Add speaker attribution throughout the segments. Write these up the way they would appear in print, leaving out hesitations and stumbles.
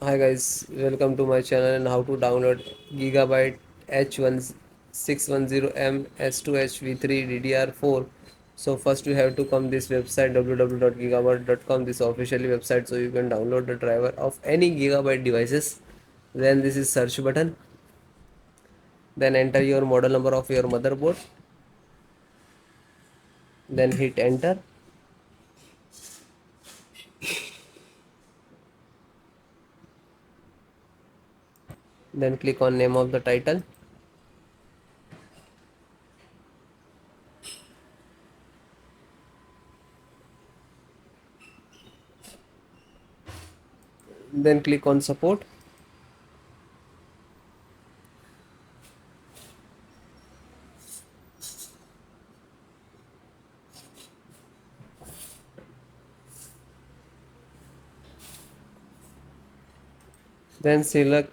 Speaker 1: Hi guys, welcome to my channel and how to download Gigabyte H610M S2H V3 DDR4. So first you have to come this website www.gigabyte.com, this officially website, so you can download the driver of any Gigabyte devices. Then this is search button. Then enter your model number of your motherboard. Then hit enter. Then click on name of the title. Then click on support. Then select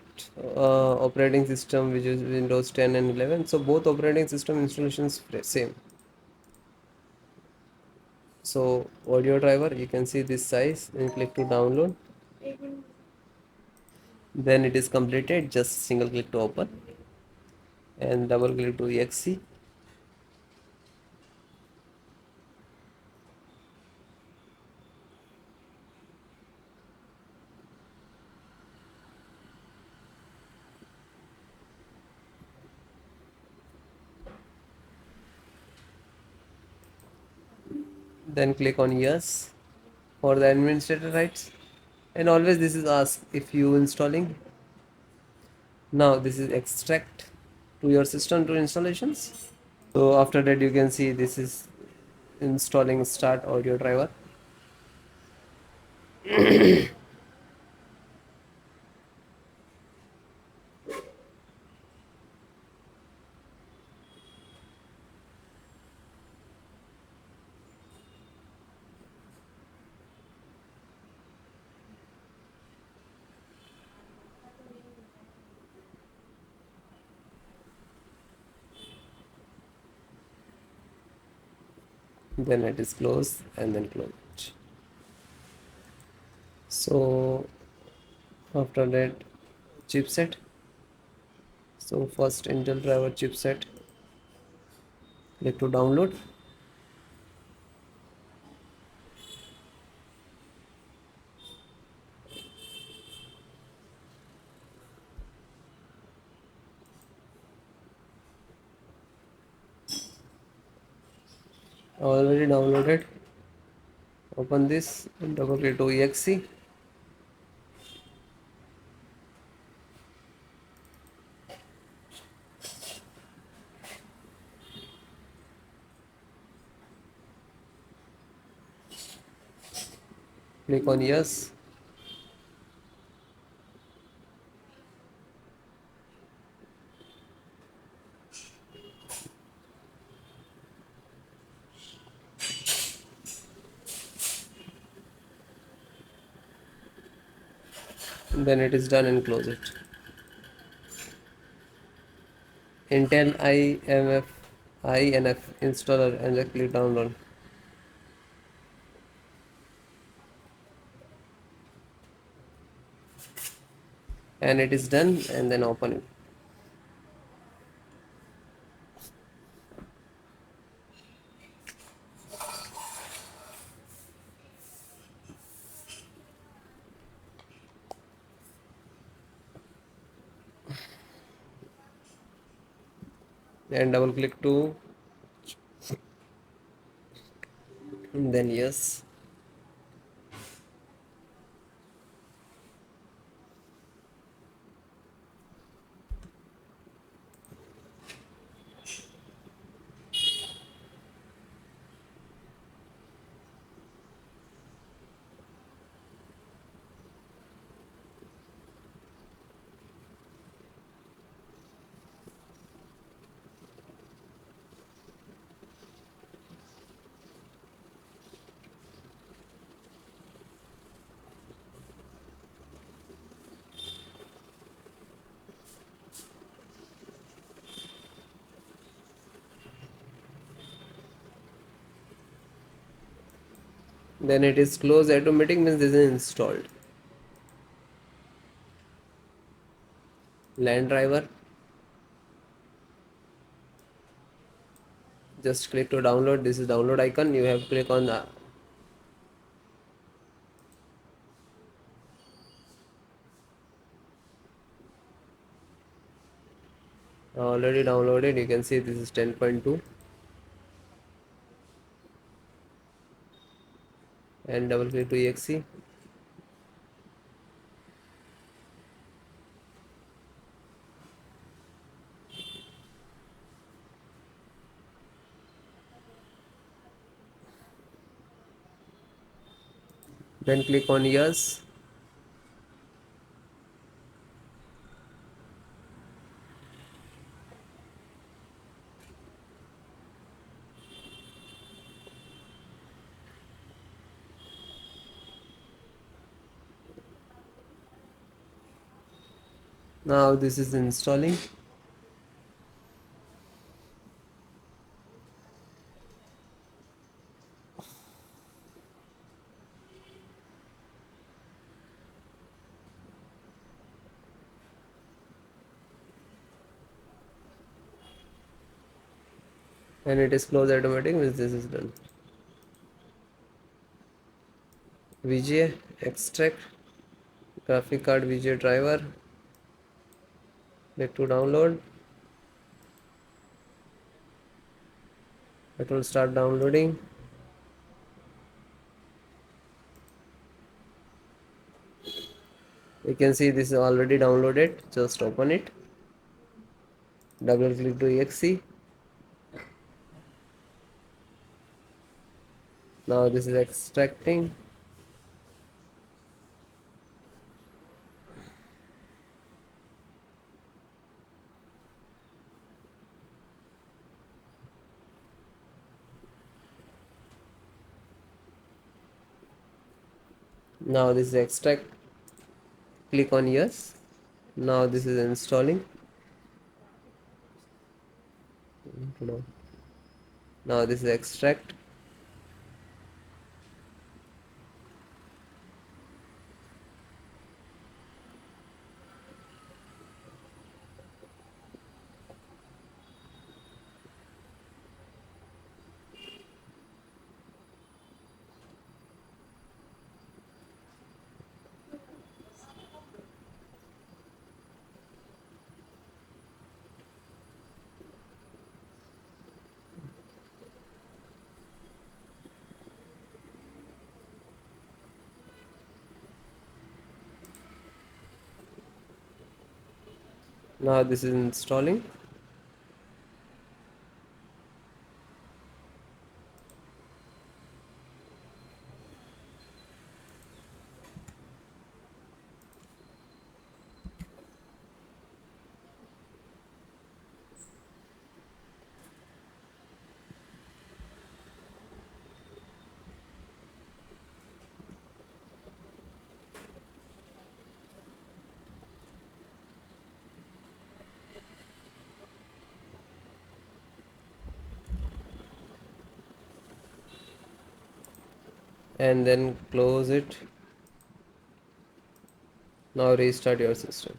Speaker 1: operating system, which is Windows 10 and 11. So both operating system installations same. So audio driver, you can see this size and click to download. Then it is completed. Just single click to open and double click to exe. Then click on yes for the administrator rights. And always this is ask if you installing. Now this is extract to your system to installations. So after that you can see this is installing start audio driver. Then it is close and then close it. So after that chipset, so first Intel driver chipset, click to download. Already downloaded. Open this and double click to exe. Click on yes. And then it is done and close it. Intel INF installer and then click download. And it is done and then open it. And double click to and then yes. Then it is closed automatic, means this is installed. LAN driver. Just click to download. This is download icon. You have to click on the already downloaded. You can see this is 10.2 and double click to exe. Then click on yes. Now this is installing. And it is close automatic, means this is done. VGA extract graphic card VGA driver. Click to download. It will start downloading. You can see this is already downloaded. Just open it. Double click to exe. Now this is extracting. Now this is extract. Click on yes. Now this is installing. Now this is extract. Now this is installing. And then close it. Now restart your system.